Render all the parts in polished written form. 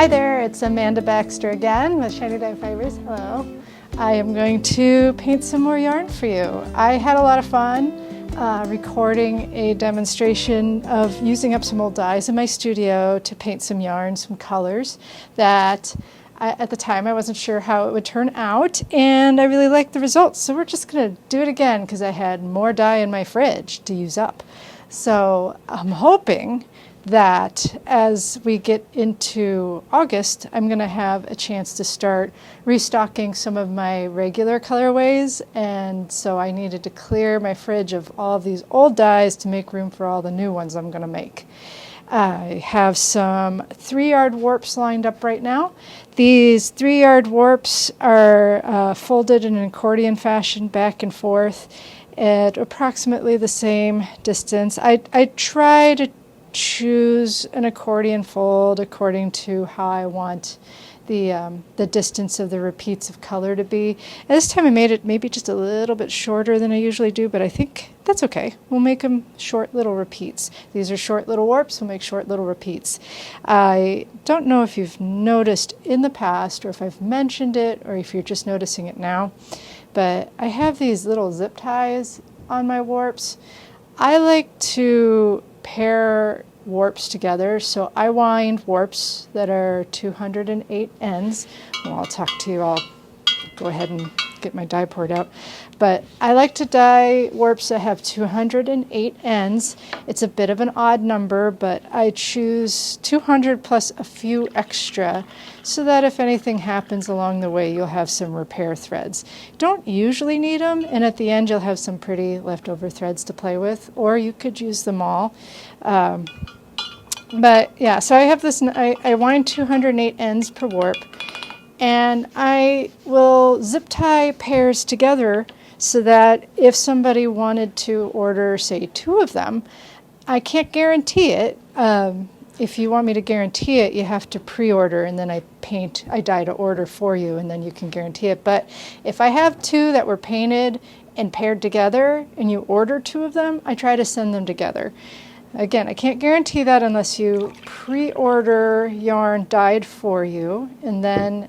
Hi there, it's Amanda Baxter again with Shiny Dye Fibers. Hello. I am going to paint some more yarn for you. I had a lot of fun recording a demonstration of using up some old dyes in my studio to paint some yarn, some colors that at the time I wasn't sure how it would turn out, and I really liked the results. So we're just going to do it again because I had more dye in my fridge to use up. So I'm hoping that as we get into August, I'm going to have a chance to start restocking some of my regular colorways, and so I needed to clear my fridge of all of these old dyes to make room for all the new ones I'm going to make. I have some 3-yard warps lined up right now. These 3-yard warps are folded in an accordion fashion back and forth at approximately the same distance. I try to choose an accordion fold according to how I want the distance of the repeats of color to be. And this time I made it maybe just a little bit shorter than I usually do, but I think that's okay. We'll make them short little repeats. These are short little warps, we'll make short little repeats. I don't know if you've noticed in the past or if I've mentioned it or if you're just noticing it now, but I have these little zip ties on my warps. I like to pair warps together, so I wind warps that are 208 ends. Well, I'll talk to you, I'll go ahead and get my dye poured out. But I like to dye warps that have 208 ends. It's a bit of an odd number, but I choose 200 plus a few extra so that if anything happens along the way, you'll have some repair threads. Don't usually need them, and at the end you'll have some pretty leftover threads to play with, or you could use them all. But yeah, so I have this, I wind 208 ends per warp, and I will zip tie pairs together so that if somebody wanted to order, say, 2 of them, I can't guarantee it. If you want me to guarantee it, you have to pre-order, and then I dye to order for you, and then you can guarantee it. But if I have 2 that were painted and paired together, and you order 2 of them, I try to send them together. Again, I can't guarantee that unless you pre-order yarn dyed for you, and then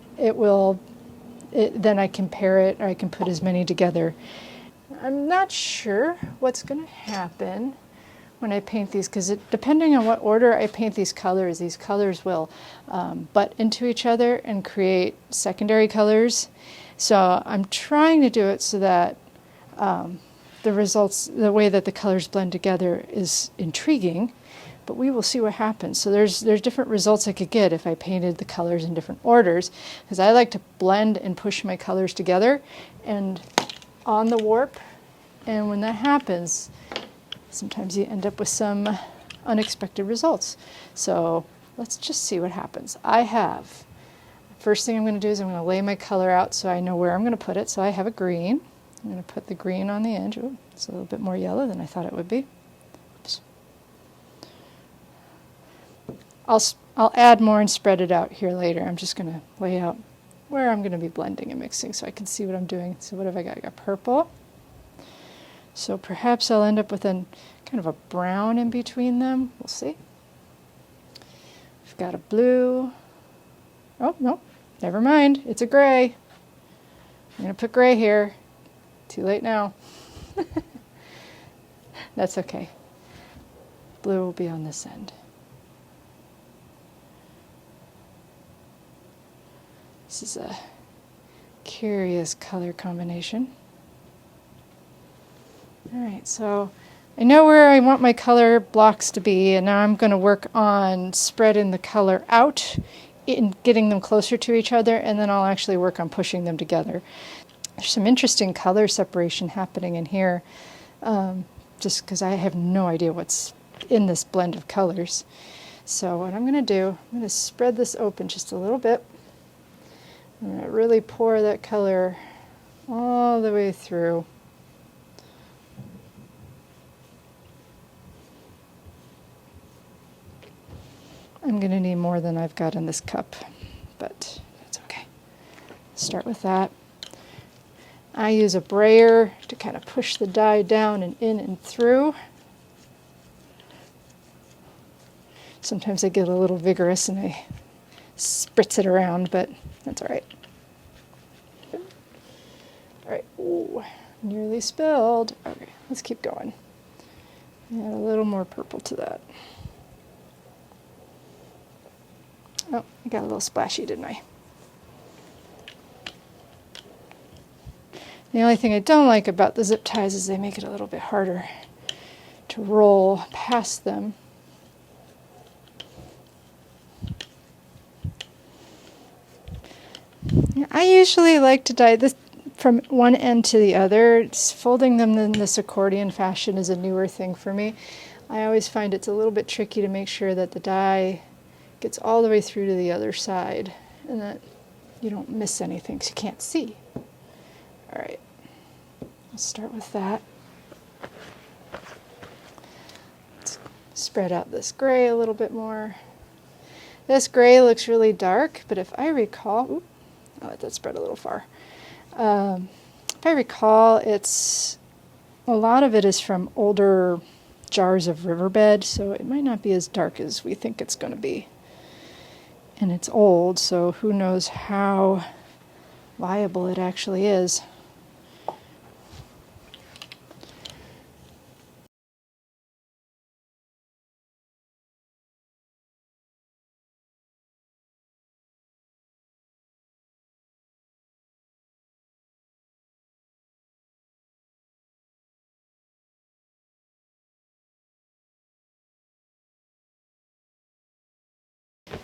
then I can pair it, or I can put as many together. I'm not sure what's going to happen when I paint these, because depending on what order I paint these colors will butt into each other and create secondary colors. So I'm trying to do it so that the results, the way that the colors blend together is intriguing, but we will see what happens. So there's different results I could get if I painted the colors in different orders, because I like to blend and push my colors together and on the warp, and when that happens, sometimes you end up with some unexpected results. So let's just see what happens. First thing I'm going to do is I'm going to lay my color out so I know where I'm going to put it. So I have a green. I'm going to put the green on the edge. Ooh, it's a little bit more yellow than I thought it would be. Oops. I'll add more and spread it out here later. I'm just going to lay out where I'm going to be blending and mixing so I can see what I'm doing. So what have I got? I got purple. So perhaps I'll end up with kind of a brown in between them. We'll see. I've got a blue. Oh, no, never mind. It's a gray. I'm going to put gray here. Too late now. That's okay. Blue will be on this end. This is a curious color combination. All right, so I know where I want my color blocks to be, and now I'm going to work on spreading the color out and getting them closer to each other, and then I'll actually work on pushing them together. There's some interesting color separation happening in here, just because I have no idea what's in this blend of colors. So what I'm going to do, I'm going to spread this open just a little bit. I'm going to really pour that color all the way through. I'm going to need more than I've got in this cup, but that's okay. Start with that. I use a brayer to kind of push the dye down and in and through. Sometimes I get a little vigorous and I spritz it around, but that's all right. All right, ooh, nearly spilled. Okay, let's keep going. Add a little more purple to that. Oh, I got a little splashy, didn't I? The only thing I don't like about the zip ties is they make it a little bit harder to roll past them. I usually like to dye this from one end to the other. Folding them in this accordion fashion is a newer thing for me. I always find it's a little bit tricky to make sure that the dye gets all the way through to the other side and that you don't miss anything because you can't see. All right, I'll start with that. Let's spread out this gray a little bit more. This gray looks really dark, but if I recall, I'll let that spread a little far. If I recall, a lot of it is from older jars of riverbed, so it might not be as dark as we think it's going to be. And it's old, so who knows how viable it actually is.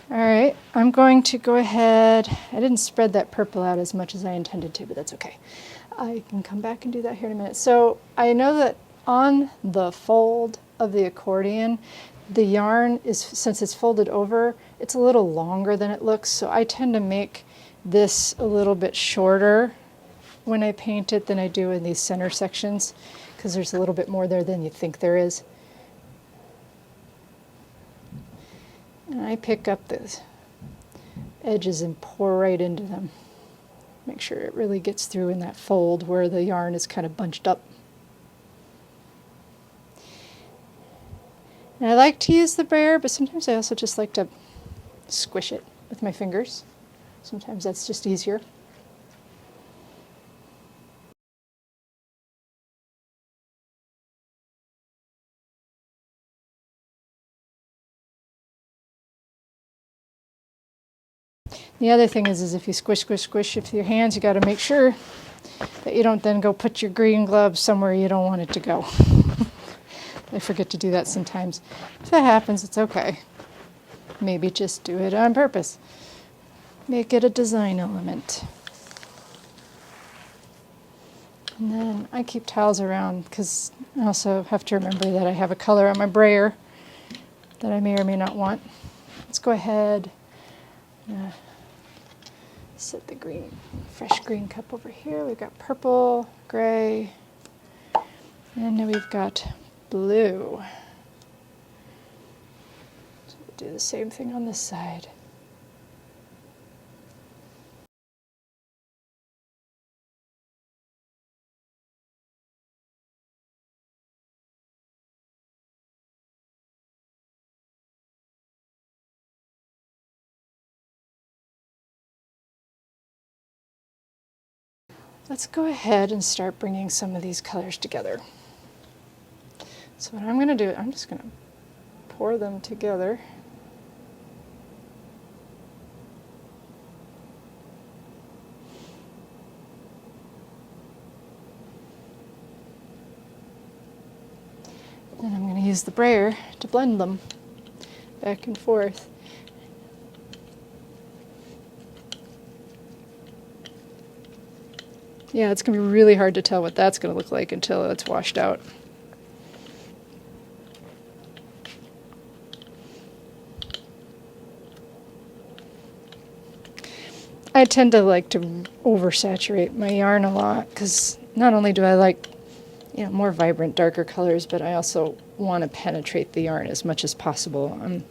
All right, I'm going to go ahead. I didn't spread that purple out as much as I intended to, but that's okay. I can come back and do that here in a minute. So I know that on the fold of the accordion, the yarn is, since it's folded over, it's a little longer than it looks. So I tend to make this a little bit shorter when I paint it than I do in these center sections, because there's a little bit more there than you think there is. And I pick up the edges and pour right into them. Make sure it really gets through in that fold where the yarn is kind of bunched up. And I like to use the brayer, but sometimes I also just like to squish it with my fingers. Sometimes that's just easier. The other thing is if you squish, squish, squish with your hands, you got to make sure that you don't then go put your green glove somewhere you don't want it to go. I forget to do that sometimes. If that happens, it's okay. Maybe just do it on purpose. Make it a design element. And then I keep towels around because I also have to remember that I have a color on my brayer that I may or may not want. Let's go ahead. Set the green, fresh green cup over here. We've got purple, gray, and then we've got blue. So we'll do the same thing on this side. Let's go ahead and start bringing some of these colors together. So what I'm going to do, I'm just going to pour them together. And I'm going to use the brayer to blend them back and forth. Yeah, it's going to be really hard to tell what that's going to look like until it's washed out. I tend to like to oversaturate my yarn a lot because not only do I like, more vibrant, darker colors, but I also want to penetrate the yarn as much as possible.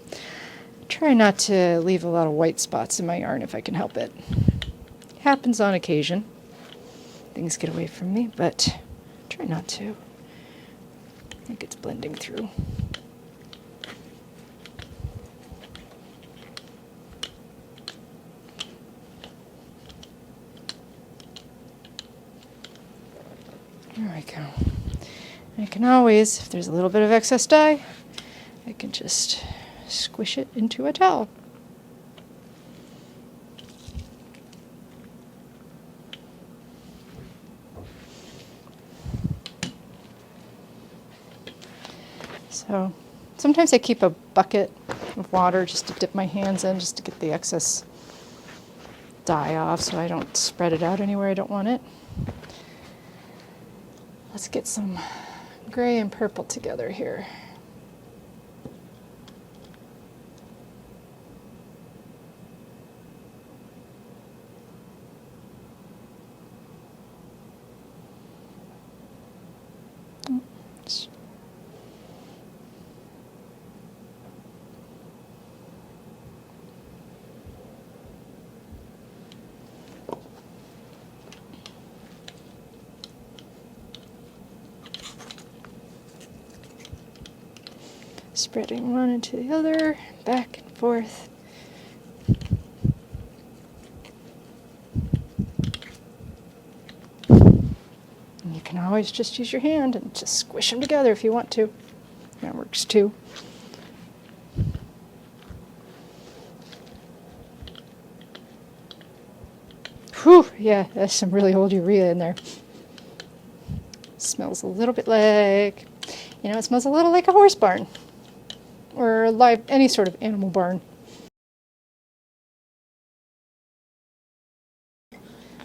Try not to leave a lot of white spots in my yarn if I can help it. Happens on occasion. Things get away from me, but try not to. I think it's blending through. we go. I can always, if there's a little bit of excess dye, I can just squish it into a towel. So sometimes I keep a bucket of water just to dip my hands in, just to get the excess dye off so I don't spread it out anywhere I don't want it. Let's get some gray and purple together here. Oops. Spreading one into the other, back and forth. And you can always just use your hand and just squish them together if you want to. That works too. Whew, yeah, there's some really old urea in there. Smells a little bit like, it smells a little like a horse barn. Or any sort of animal barn.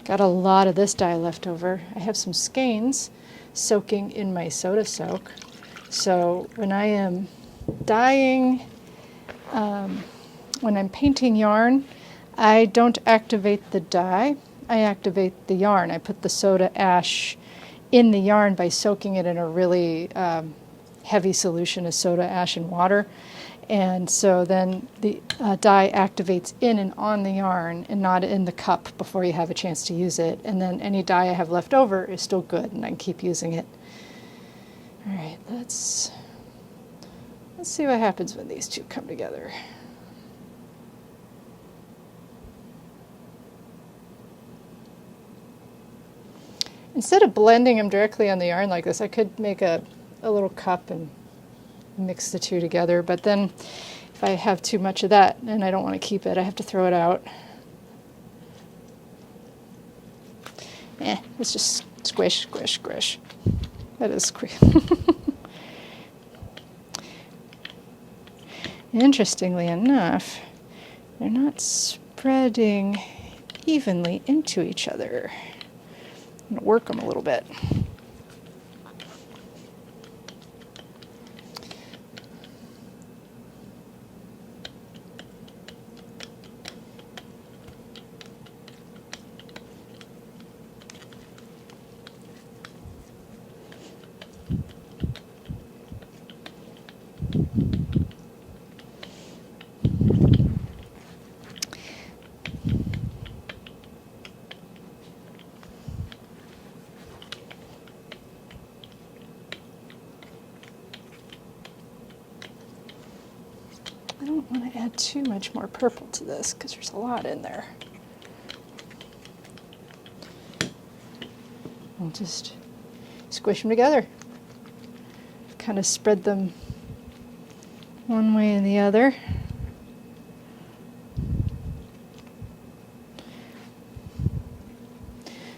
Got a lot of this dye left over. I have some skeins soaking in my soda soak. So when I am dyeing, when I'm painting yarn, I don't activate the dye, I activate the yarn. I put the soda ash in the yarn by soaking it in a really heavy solution of soda ash and water. And so then the dye activates in and on the yarn and not in the cup before you have a chance to use it. And then any dye I have left over is still good and I can keep using it. All right, let's see what happens when these two come together. Instead of blending them directly on the yarn like this, I could make a little cup and mix the two together, but then if I have too much of that and I don't want to keep it, I have to throw it out. Let's just squish, squish, squish. That is squish. Interestingly enough, they're not spreading evenly into each other. I'm going to work them a little bit. I don't want to add too much more purple to this because there's a lot in there. I'll just squish them together. Kind of spread them one way and the other.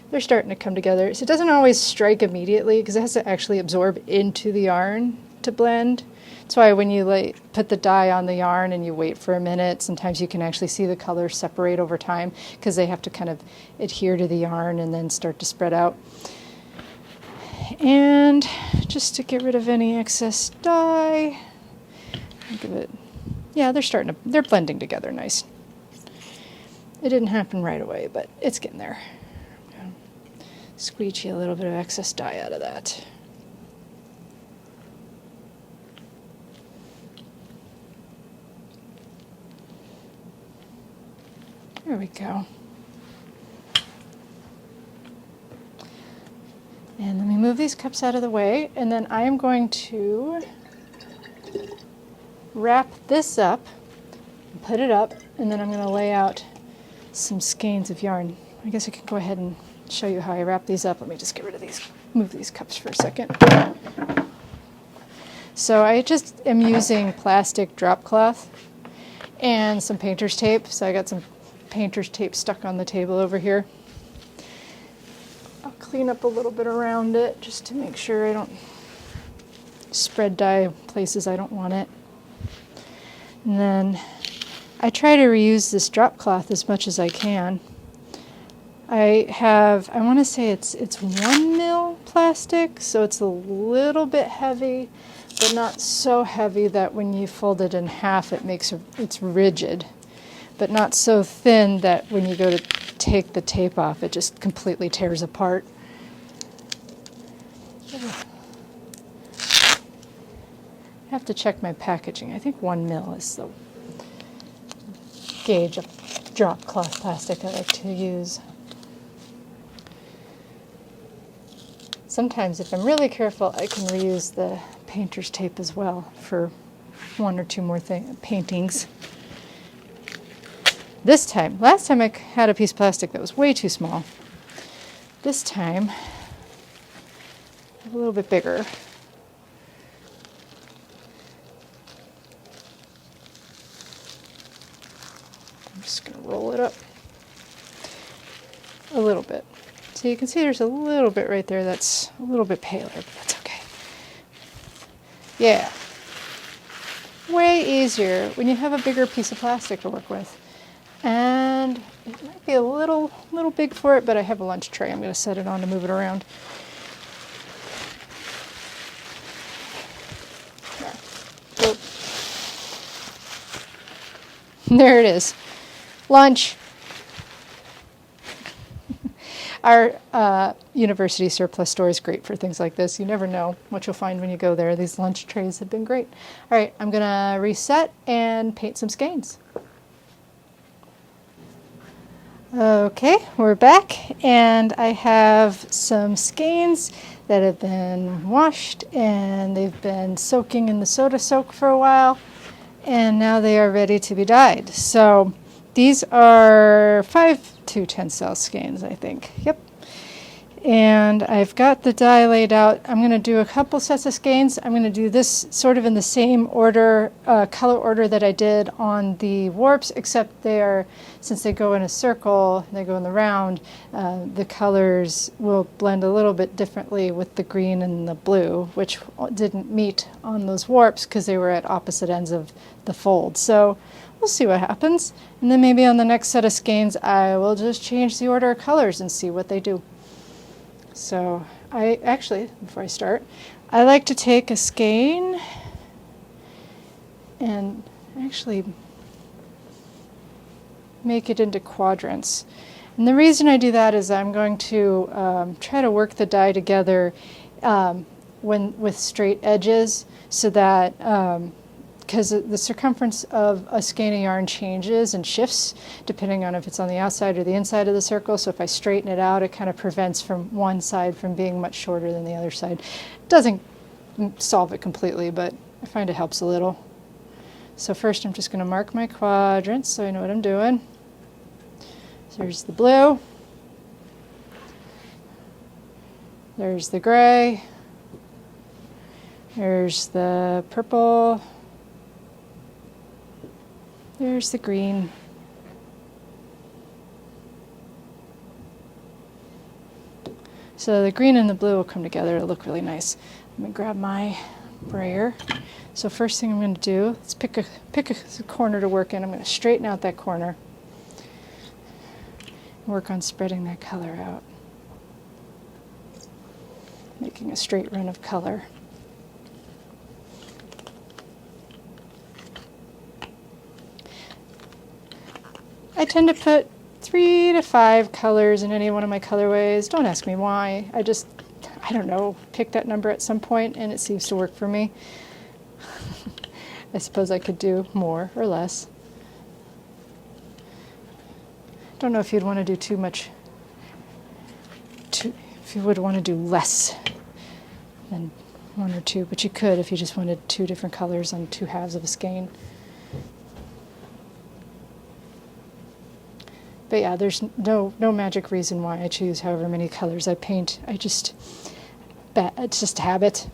They're starting to come together. So it doesn't always strike immediately because it has to actually absorb into the yarn to blend. That's why when you put the dye on the yarn and you wait for a minute, sometimes you can actually see the colors separate over time because they have to kind of adhere to the yarn and then start to spread out. And just to get rid of any excess dye, think of it. Yeah, they're blending together nice. It didn't happen right away, but it's getting there. Squeegee a little bit of excess dye out of that. There we go. And let me move these cups out of the way, and then I am going to wrap this up, and put it up, and then I'm going to lay out some skeins of yarn. I guess I can go ahead and show you how I wrap these up. Let me just get rid of these move these cups for a second. So I just am using plastic drop cloth and some painter's tape. So I got some painter's tape stuck on the table over here. I'll clean up a little bit around it just to make sure I don't spread dye places I don't want it. And then I try to reuse this drop cloth as much as I can. I want to say it's 1 mil plastic, so it's a little bit heavy, but not so heavy that when you fold it in half it's rigid, but not so thin that when you go to take the tape off it just completely tears apart. I have to check my packaging. I think 1 mil is the gauge of drop cloth plastic I like to use. Sometimes if I'm really careful I can reuse the painter's tape as well for 1 or 2 more paintings. Last time I had a piece of plastic that was way too small. This time, a little bit bigger. I'm just going to roll it up a little bit. So you can see there's a little bit right there that's a little bit paler, but that's okay. Yeah. Way easier when you have a bigger piece of plastic to work with. And it might be a little big for it, but I have a lunch tray. I'm going to set it on to move it around. There it is. Lunch. Our university surplus store is great for things like this. You never know what you'll find when you go there. These lunch trays have been great. All right, I'm going to reset and paint some skeins. Okay, we're back, and I have some skeins that have been washed, and they've been soaking in the soda soak for a while, and now they are ready to be dyed. So these are 5-10 skeins, I think. Yep. And I've got the dye laid out. I'm going to do a couple sets of skeins. I'm going to do this sort of in the same order, color order that I did on the warps, except since they go in a circle, they go in the round, the colors will blend a little bit differently with the green and the blue, which didn't meet on those warps because they were at opposite ends of the fold. So we'll see what happens. And then maybe on the next set of skeins, I will just change the order of colors and see what they do. So before I start, I like to take a skein and actually make it into quadrants. And the reason I do that is I'm going to try to work the dye together with straight edges, so that because the circumference of a skein of yarn changes and shifts depending on if it's on the outside or the inside of the circle. So if I straighten it out, it kind of prevents from one side from being much shorter than the other side. It doesn't solve it completely, but I find it helps a little. So first I'm just going to mark my quadrants so I know what I'm doing. So there's the blue, there's the gray, there's the purple, there's the green, so the green and the blue will come together to look really nice. Let me grab my brayer. So first thing I'm going to do is pick a corner to work in. I'm going to straighten out that corner. Work on spreading that color out, making a straight run of color. I tend to put 3 to 5 colors in any one of my colorways. Don't ask me why. I don't know, picked that number at some point and it seems to work for me. I suppose I could do more or less. Don't know if you'd want to do too much, if you would want to do less than 1 or 2, but you could if you just wanted 2 different colors on 2 halves of a skein. But yeah, there's no magic reason why I choose however many colors I paint. it's just habit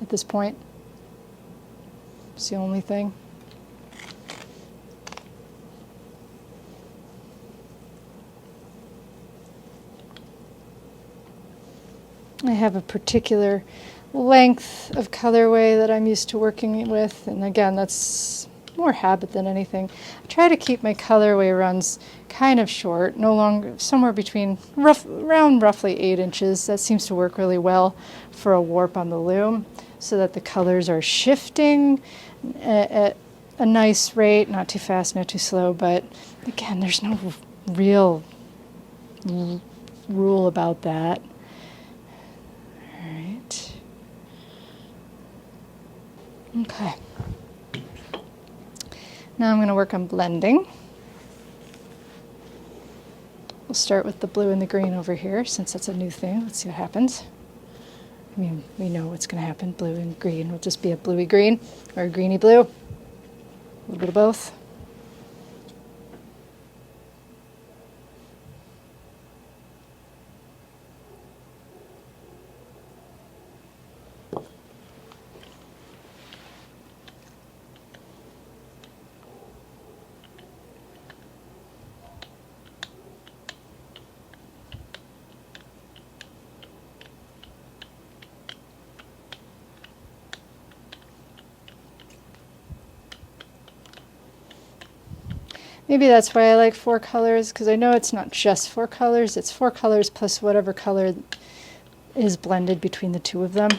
at this point. It's the only thing. I have a particular length of colorway that I'm used to working with, and again, that's more habit than anything. I try to keep my colorway runs kind of short, no longer, somewhere between around roughly 8 inches. That seems to work really well for a warp on the loom, so that the colors are shifting at a nice rate, not too fast, not too slow, but again, there's no real rule about that. All right. Okay. Now I'm going to work on blending. We'll start with the blue and the green over here, since that's a new thing. Let's see what happens. I mean, we know what's going to happen. Blue and green will just be a bluey green or a greeny blue. A little bit of both. Maybe that's why I like 4 colors, because I know it's not just 4 colors, it's 4 colors plus whatever color is blended between the two of them.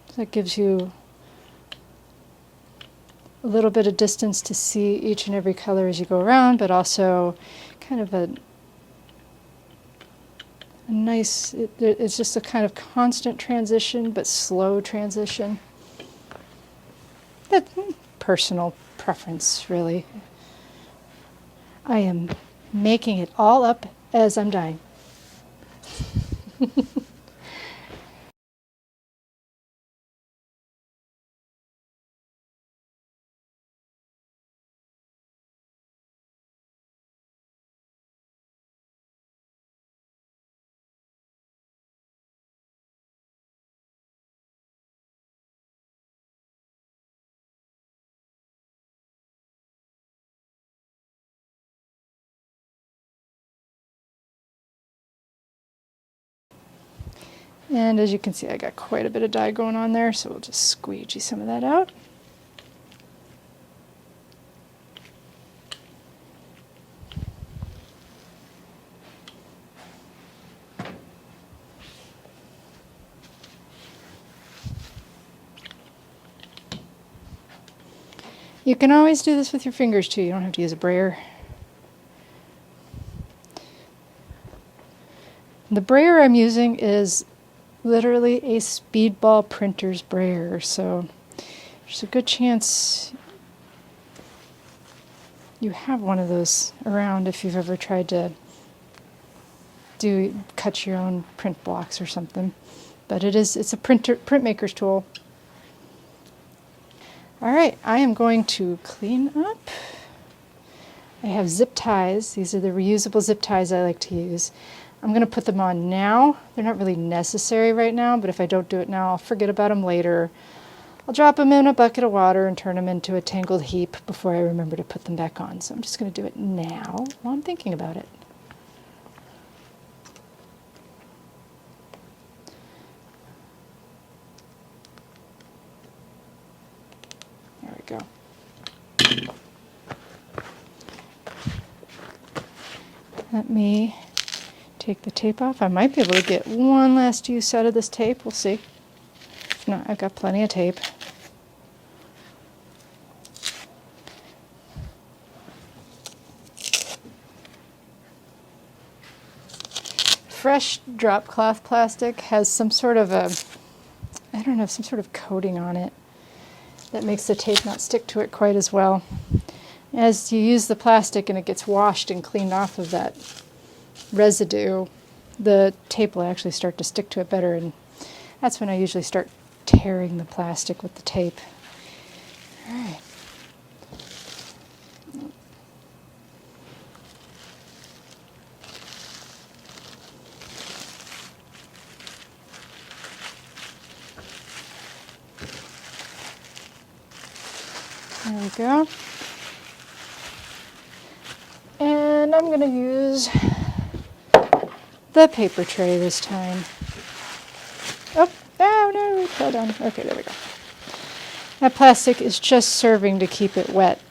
So that gives you a little bit of distance to see each and every color as you go around, but also kind of a nice, it's just a kind of constant transition, but slow transition. That's personal preference, really. I am making it all up as I'm dying. And as you can see, I got quite a bit of dye going on there, so we'll just squeegee some of that out. You can always do this with your fingers too, you don't have to use a brayer. The brayer I'm using is literally a Speedball printer's brayer, so there's a good chance you have one of those around if you've ever tried to cut your own print blocks or something. But it's a printmaker's tool. Alright, I am going to clean up. I have zip ties. These are the reusable zip ties I like to use. I'm going to put them on now. They're not really necessary right now, but if I don't do it now, I'll forget about them later. I'll drop them in a bucket of water and turn them into a tangled heap before I remember to put them back on. So I'm just going to do it now while I'm thinking about it. There we go. Let me take the tape off. I might be able to get one last use out of this tape. We'll see. If not, I've got plenty of tape. Fresh drop cloth plastic has some sort of I don't know, some sort of coating on it that makes the tape not stick to it quite as well. As you use the plastic and it gets washed and cleaned off of that residue, the tape will actually start to stick to it better, and that's when I usually start tearing the plastic with the tape. All right. There we go. And I'm going to use the paper tray this time. Oh, no, it fell down. Okay, there we go. That plastic is just serving to keep it wet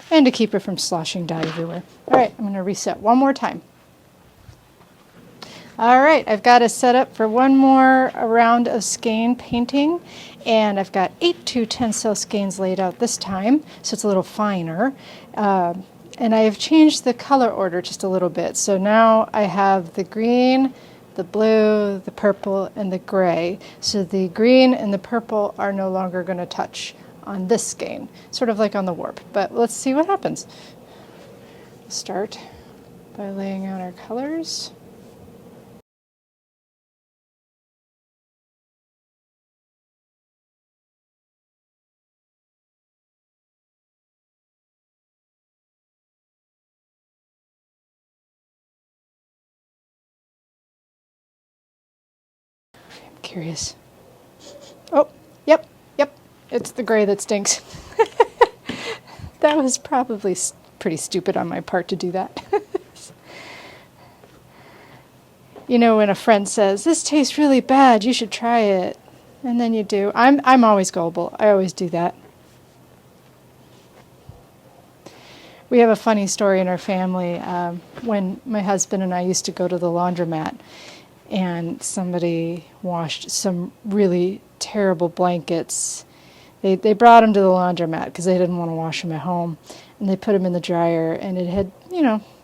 and to keep it from sloshing dye everywhere. All right, I'm going to reset one more time. All right, I've got it set up for one more round of skein painting, and I've got 8 to 10 cell skeins laid out this time, so it's a little finer. And I have changed the color order just a little bit. So now I have the green, the blue, the purple, and the gray. So the green and the purple are no longer going to touch on this skein, sort of like on the warp. But let's see what happens. Start by laying out our colors. Curious. Oh, yep, it's the gray that stinks. That was probably pretty stupid on my part to do that. You know, when a friend says, "This tastes really bad, you should try it," and then you do. I'm always gullible. I always do that. We have a funny story in our family when my husband and I used to go to the laundromat, and somebody washed some really terrible blankets. They brought them to the laundromat because they didn't want to wash them at home, and they put them in the dryer, and it had,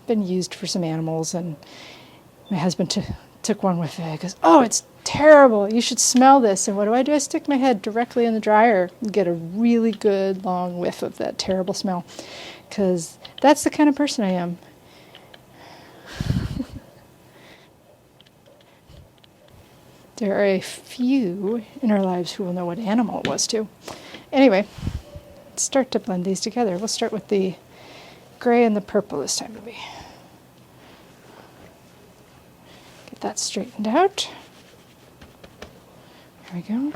been used for some animals, and my husband took one whiff of it. He goes, "Oh, it's terrible. You should smell this." And what do? I stick my head directly in the dryer and get a really good long whiff of that terrible smell, because that's the kind of person I am. There are a few in our lives who will know what animal it was too. Anyway, let's start to blend these together. We'll start with the gray and the purple this time, maybe. Get that straightened out. There we go.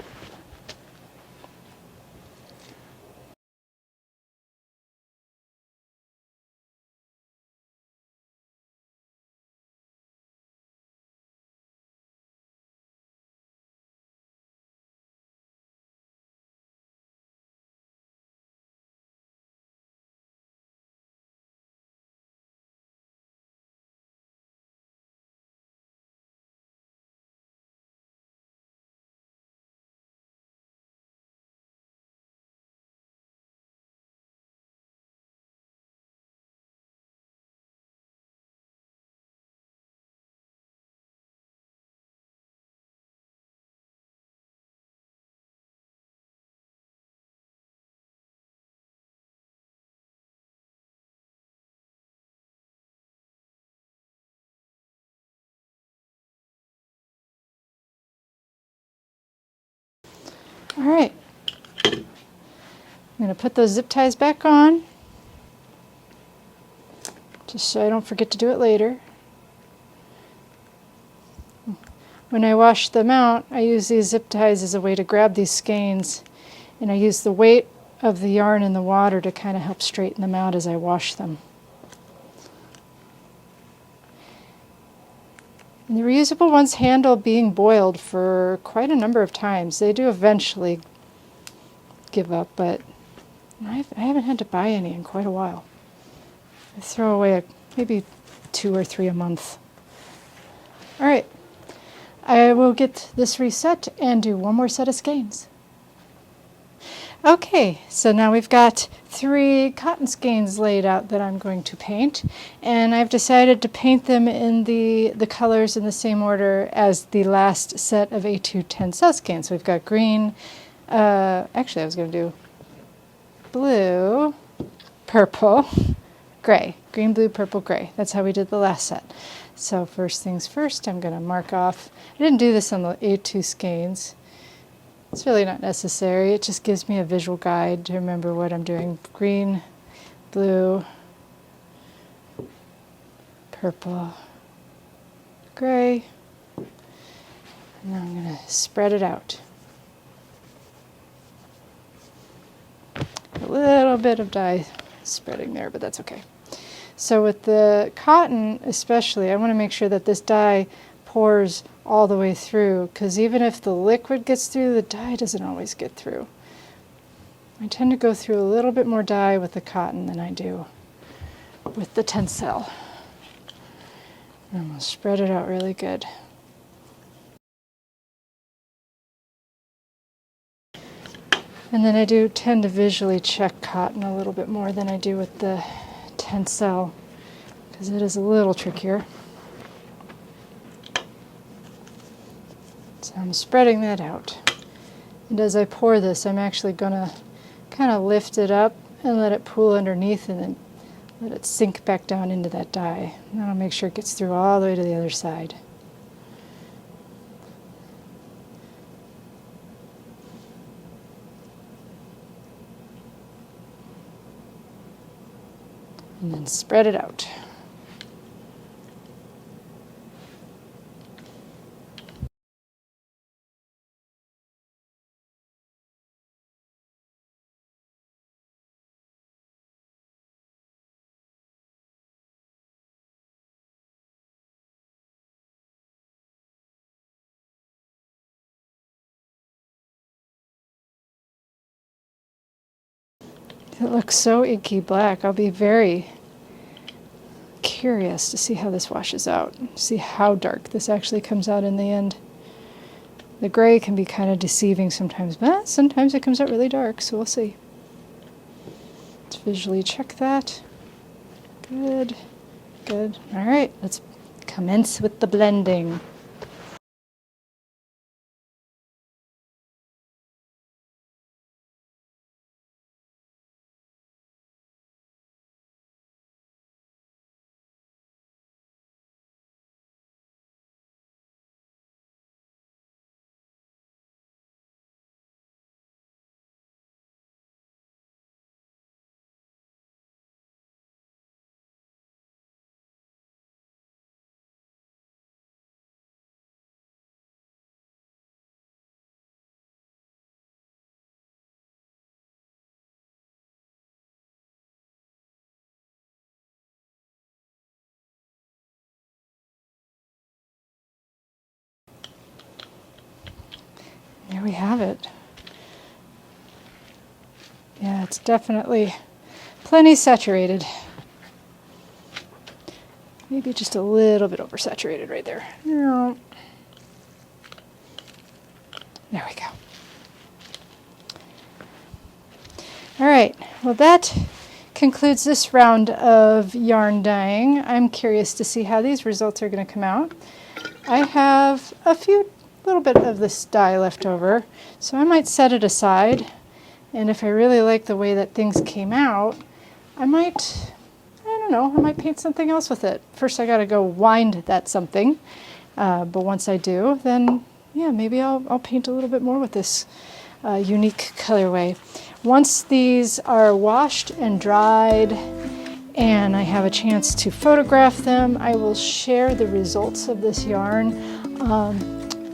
All right. I'm going to put those zip ties back on, just so I don't forget to do it later. When I wash them out, I use these zip ties as a way to grab these skeins, and I use the weight of the yarn in the water to kind of help straighten them out as I wash them. And the reusable ones handle being boiled for quite a number of times. They do eventually give up, but I haven't had to buy any in quite a while. I throw away maybe 2 or 3 a month. All right, I will get this reset and do one more set of skeins. Okay, so now we've got 3 cotton skeins laid out that I'm going to paint, and I've decided to paint them in the colors in the same order as the last set of 8 to 10 cell skeins. So we've got green, actually I was going to do blue, purple, gray. Green, blue, purple, gray. That's how we did the last set. So first things first, I'm going to mark off. I didn't do this on the A2 skeins. It's really not necessary. It just gives me a visual guide to remember what I'm doing. Green, blue, purple, gray. And now I'm going to spread it out. a little bit of dye spreading there, but that's okay. So with the cotton especially, I want to make sure that this dye pours all the way through, because even if the liquid gets through, the dye doesn't always get through. I tend to go through a little bit more dye with the cotton than I do with the Tencel. I'm going to spread it out really good. And then I do tend to visually check cotton a little bit more than I do with the Tencel, because it is a little trickier. So I'm spreading that out. And as I pour this, I'm actually going to kind of lift it up and let it pool underneath, and then let it sink back down into that dye. And that'll make sure it gets through all the way to the other side. And then spread it out. It looks so inky black. I'll be very curious to see how this washes out, see how dark this actually comes out in the end. The gray can be kind of deceiving sometimes, but sometimes it comes out really dark, so we'll see. Let's visually check that. Good, good. All right, let's commence with the blending. There we have it. Yeah, it's definitely plenty saturated. Maybe just a little bit oversaturated right there. There we go. All right, well that concludes this round of yarn dyeing. I'm curious to see how these results are going to come out. I have a little bit of this dye left over, so I might set it aside, and if I really like the way that things came out, I might paint something else with it. First I gotta go wind that something, but once I do, then yeah, maybe I'll paint a little bit more with this unique colorway. Once these are washed and dried and I have a chance to photograph them, I will share the results of this yarn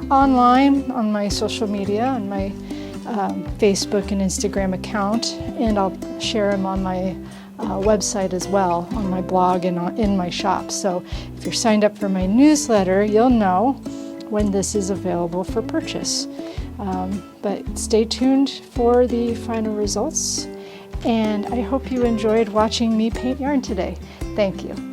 online on my social media, on my Facebook and Instagram account, and I'll share them on my website as well, on my blog and in my shop. So if you're signed up for my newsletter, you'll know when this is available for purchase. But stay tuned for the final results, and I hope you enjoyed watching me paint yarn today. Thank you.